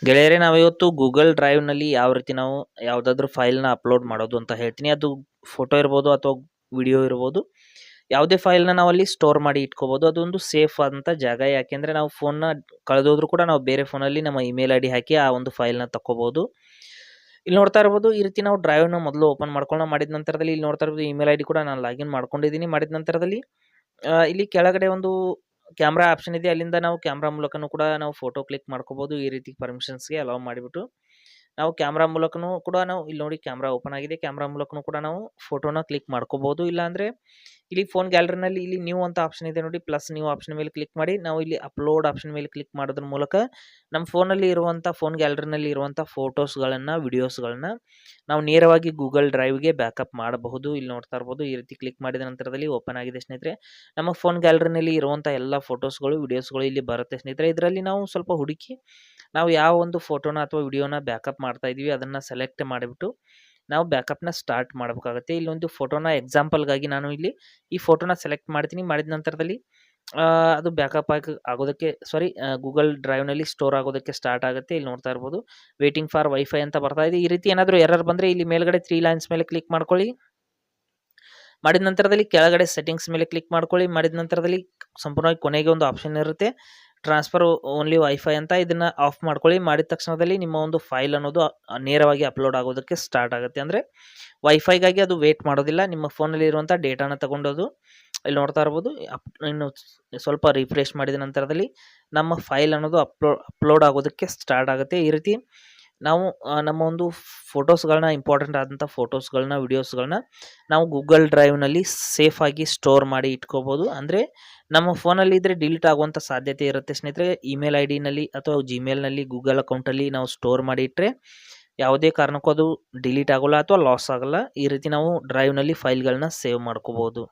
ಗೆಳೆಯರೇ, ನಾವಿವತ್ತು ಗೂಗಲ್ ಡ್ರೈವ್‌ನಲ್ಲಿ ಯಾವ ರೀತಿ ನಾವು ಯಾವುದಾದ್ರೂ ಫೈಲ್‌ನ ಅಪ್‌ಲೋಡ್ ಮಾಡೋದು ಅಂತ ಹೇಳ್ತೀನಿ. ಅದು ಫೋಟೋ ಇರ್ಬೋದು ಅಥವಾ ವಿಡಿಯೋ ಇರ್ಬೋದು. ಯಾವುದೇ ಫೈಲ್‌ನ ನಾವಲ್ಲಿ ಸ್ಟೋರ್ ಮಾಡಿ ಇಟ್ಕೋಬೋದು. ಅದೊಂದು ಸೇಫ್ ಆದಂಥ ಜಾಗ. ಯಾಕೆಂದರೆ ನಾವು ಫೋನ್‌ನ ಕಳೆದೋದ್ರೂ ಕೂಡ ನಾವು ಬೇರೆ ಫೋನಲ್ಲಿ ನಮ್ಮ ಇಮೇಲ್ ಐಡಿ ಹಾಕಿ ಆ ಒಂದು ಫೈಲ್‌ನ ತಕ್ಕೋಬೋದು. ಇಲ್ಲಿ ನೋಡ್ತಾ ಇರ್ಬೋದು, ಈ ರೀತಿ ನಾವು ಡ್ರೈವ್‌ನ ಮೊದಲು ಓಪನ್ ಮಾಡ್ಕೊಳ್ಳೋಣ. ಮಾಡಿದ ನಂತರದಲ್ಲಿ ಇಲ್ಲಿ ನೋಡ್ತಾ ಇರ್ಬೋದು, ಇಮೇಲ್ ಐಡಿ ಕೂಡ ನಾನು ಲಾಗಿನ್ ಮಾಡ್ಕೊಂಡಿದ್ದೀನಿ. ಮಾಡಿದ ನಂತರದಲ್ಲಿ ಇಲ್ಲಿ ಕೆಳಗಡೆ ಒಂದು ಕ್ಯಾಮ್ರಾ ಆಪ್ಷನ್ ಇದೆ. ಅಲ್ಲಿಂದ ನಾವು ಕ್ಯಾಮ್ರಾ ಮೂಲಕನೂ ಕೂಡ ನಾವು ಫೋಟೋ ಕ್ಲಿಕ್ ಮಾಡ್ಕೋಬೋದು. ಈ ರೀತಿ ಪರ್ಮಿಷನ್ಸ್‌ಗೆ ಅಲೌ ಮಾಡಿಬಿಟ್ಟು ನಾವು ಕ್ಯಾಮ್ರಾ ಮೂಲಕನೂ ಕೂಡ ನಾವು ಇಲ್ಲಿ ನೋಡಿ ಕ್ಯಾಮ್ರಾ ಓಪನ್ ಆಗಿದೆ. ಕ್ಯಾಮ್ರಾ ಮೂಲಕನೂ ಕೂಡ ನಾವು ಫೋಟೋನ ಕ್ಲಿಕ್ ಮಾಡ್ಕೋಬೋದು. ಇಲ್ಲಾಂದರೆ ಇಲ್ಲಿ ಫೋನ್ ಗ್ಯಾಲರಿನಲ್ಲಿ ಇಲ್ಲಿ ನ್ಯೂ ಅಂತ ಆಪ್ಷನ್ ಇದೆ ನೋಡಿ, ಪ್ಲಸ್ ನ್ಯೂ ಆಪ್ಷನ್ ಮೇಲೆ ಕ್ಲಿಕ್ ಮಾಡಿ ನಾವು ಇಲ್ಲಿ ಅಪ್ಲೋಡ್ ಆಪ್ಷನ್ ಮೇಲೆ ಕ್ಲಿಕ್ ಮಾಡೋದ್ರ ಮೂಲಕ ನಮ್ಮ ಫೋನಲ್ಲಿ ಇರುವಂಥ ಫೋನ್ ಗ್ಯಾಲರಿನಲ್ಲಿ ಇರುವಂಥ ಫೋಟೋಸ್ಗಳನ್ನು, ವಿಡಿಯೋಸ್ಗಳನ್ನ ನಾವು ನೇರವಾಗಿ ಗೂಗಲ್ ಡ್ರೈವ್‌ಗೆ ಬ್ಯಾಕಪ್ ಮಾಡಬಹುದು. ಇಲ್ಲಿ ನೋಡ್ತಾ ಇರ್ಬೋದು, ಈ ರೀತಿ ಕ್ಲಿಕ್ ಮಾಡಿದ ನಂತರದಲ್ಲಿ ಓಪನ್ ಆಗಿದೆ ಸ್ನೇಹಿತರೆ. ನಮ್ಮ ಫೋನ್ ಗ್ಯಾಲರಿನಲ್ಲಿ ಇರುವಂಥ ಎಲ್ಲ ಫೋಟೋಸ್ಗಳು, ವಿಡಿಯೋಸ್ಗಳು ಇಲ್ಲಿ ಬರುತ್ತೆ ಸ್ನೇಹಿತರೆ. ಇದರಲ್ಲಿ ನಾವು ಸ್ವಲ್ಪ ಹುಡುಕಿ ನಾವು ಯಾವ ಒಂದು ಫೋಟೋನ ಅಥವಾ ವಿಡಿಯೋನ ಬ್ಯಾಕಪ್ ಮಾಡ್ತಾ ಇದ್ದೀವಿ ಅದನ್ನು ಸೆಲೆಕ್ಟ್ ಮಾಡಿಬಿಟ್ಟು ನಾವು ಬ್ಯಾಕಪ್‌ನ ಸ್ಟಾರ್ಟ್ ಮಾಡಬೇಕಾಗುತ್ತೆ. ಇಲ್ಲೊಂದು ಫೋಟೋನ ಎಕ್ಸಾಂಪಲ್‌ಗಾಗಿ ನಾನು ಇಲ್ಲಿ ಈ ಫೋಟೋನ ಸೆಲೆಕ್ಟ್ ಮಾಡ್ತೀನಿ. ಮಾಡಿದ ನಂತರದಲ್ಲಿ ಅದು ಬ್ಯಾಕಪ್ ಆಗೋದಕ್ಕೆ ಗೂಗಲ್ ಡ್ರೈವ್‌ನಲ್ಲಿ ಸ್ಟೋರ್ ಆಗೋದಕ್ಕೆ ಸ್ಟಾರ್ಟ್ ಆಗುತ್ತೆ. ಇಲ್ಲಿ ನೋಡ್ತಾ ಇರ್ಬೋದು, ವೇಟಿಂಗ್ ಫಾರ್ ವೈಫೈ ಅಂತ ಬರ್ತಾ ಇದೆ. ಈ ರೀತಿ ಏನಾದರೂ ಎರರ್ ಬಂದರೆ ಇಲ್ಲಿ ಮೇಲ್ಗಡೆ 3 ಲೈನ್ಸ್ ಮೇಲೆ ಕ್ಲಿಕ್ ಮಾಡ್ಕೊಳ್ಳಿ. ಮಾಡಿದ ನಂತರದಲ್ಲಿ ಕೆಳಗಡೆ ಸೆಟ್ಟಿಂಗ್ಸ್ ಮೇಲೆ ಕ್ಲಿಕ್ ಮಾಡ್ಕೊಳ್ಳಿ. ಮಾಡಿದ ನಂತರದಲ್ಲಿ ಸಂಪೂರ್ಣವಾಗಿ ಕೊನೆಗೆ ಒಂದು ಆಪ್ಷನ್ ಇರುತ್ತೆ, ಟ್ರಾನ್ಸ್ಫರ್ ಓನ್ಲಿ ವೈಫೈ ಅಂತ. ಇದನ್ನು ಆಫ್ ಮಾಡ್ಕೊಳ್ಳಿ. ಮಾಡಿದ ತಕ್ಷಣದಲ್ಲಿ ನಿಮ್ಮ ಒಂದು ಫೈಲ್ ಅನ್ನೋದು ನೇರವಾಗಿ ಅಪ್ಲೋಡ್ ಆಗೋದಕ್ಕೆ ಸ್ಟಾರ್ಟ್ ಆಗುತ್ತೆ. ಅಂದರೆ ವೈಫೈಗಾಗಿ ಅದು ವೇಟ್ ಮಾಡೋದಿಲ್ಲ. ನಿಮ್ಮ ಫೋನಲ್ಲಿ ಇರುವಂಥ ಡೇಟಾನ ತಗೊಂಡೋದು ಇಲ್ಲಿ ನೋಡ್ತಾ ಇರ್ಬೋದು, ಇನ್ನು ಸ್ವಲ್ಪ ರಿಫ್ರೆಶ್ ಮಾಡಿದ ನಂತರದಲ್ಲಿ ನಮ್ಮ ಫೈಲ್ ಅನ್ನೋದು ಅಪ್ಲೋಡ್ ಆಗೋದಕ್ಕೆ ಸ್ಟಾರ್ಟ್ ಆಗುತ್ತೆ. ಈ ರೀತಿ ನಾವು ನಮ್ಮ ಒಂದು ಫೋಟೋಸ್ಗಳನ್ನ, ಇಂಪಾರ್ಟೆಂಟ್ ಆದಂಥ ಫೋಟೋಸ್ಗಳನ್ನ, ವಿಡಿಯೋಸ್ಗಳನ್ನ ನಾವು ಗೂಗಲ್ ಡ್ರೈವ್‌ನಲ್ಲಿ ಸೇಫಾಗಿ ಸ್ಟೋರ್ ಮಾಡಿ ಇಟ್ಕೋಬೋದು. ಅಂದರೆ ನಮ್ಮ ಫೋನಲ್ಲಿ ಇದ್ದರೆ ಡಿಲೀಟ್ ಆಗುವಂಥ ಸಾಧ್ಯತೆ ಇರುತ್ತೆ ಸ್ನೇಹಿತರೆ. ಇಮೇಲ್ ಐ ಡಿನಲ್ಲಿ ಅಥವಾ ಜಿಮೇಲ್‌ನಲ್ಲಿ, ಗೂಗಲ್ ಅಕೌಂಟಲ್ಲಿ ನಾವು ಸ್ಟೋರ್ ಮಾಡಿ ಇಟ್ಟರೆ ಯಾವುದೇ ಕಾರಣಕ್ಕೂ ಅದು ಡಿಲೀಟ್ ಆಗೋಲ್ಲ ಅಥವಾ ಲಾಸ್ ಆಗೋಲ್ಲ. ಈ ರೀತಿ ನಾವು ಡ್ರೈವ್‌ನಲ್ಲಿ ಫೈಲ್ಗಳನ್ನ ಸೇವ್ ಮಾಡ್ಕೋಬೋದು.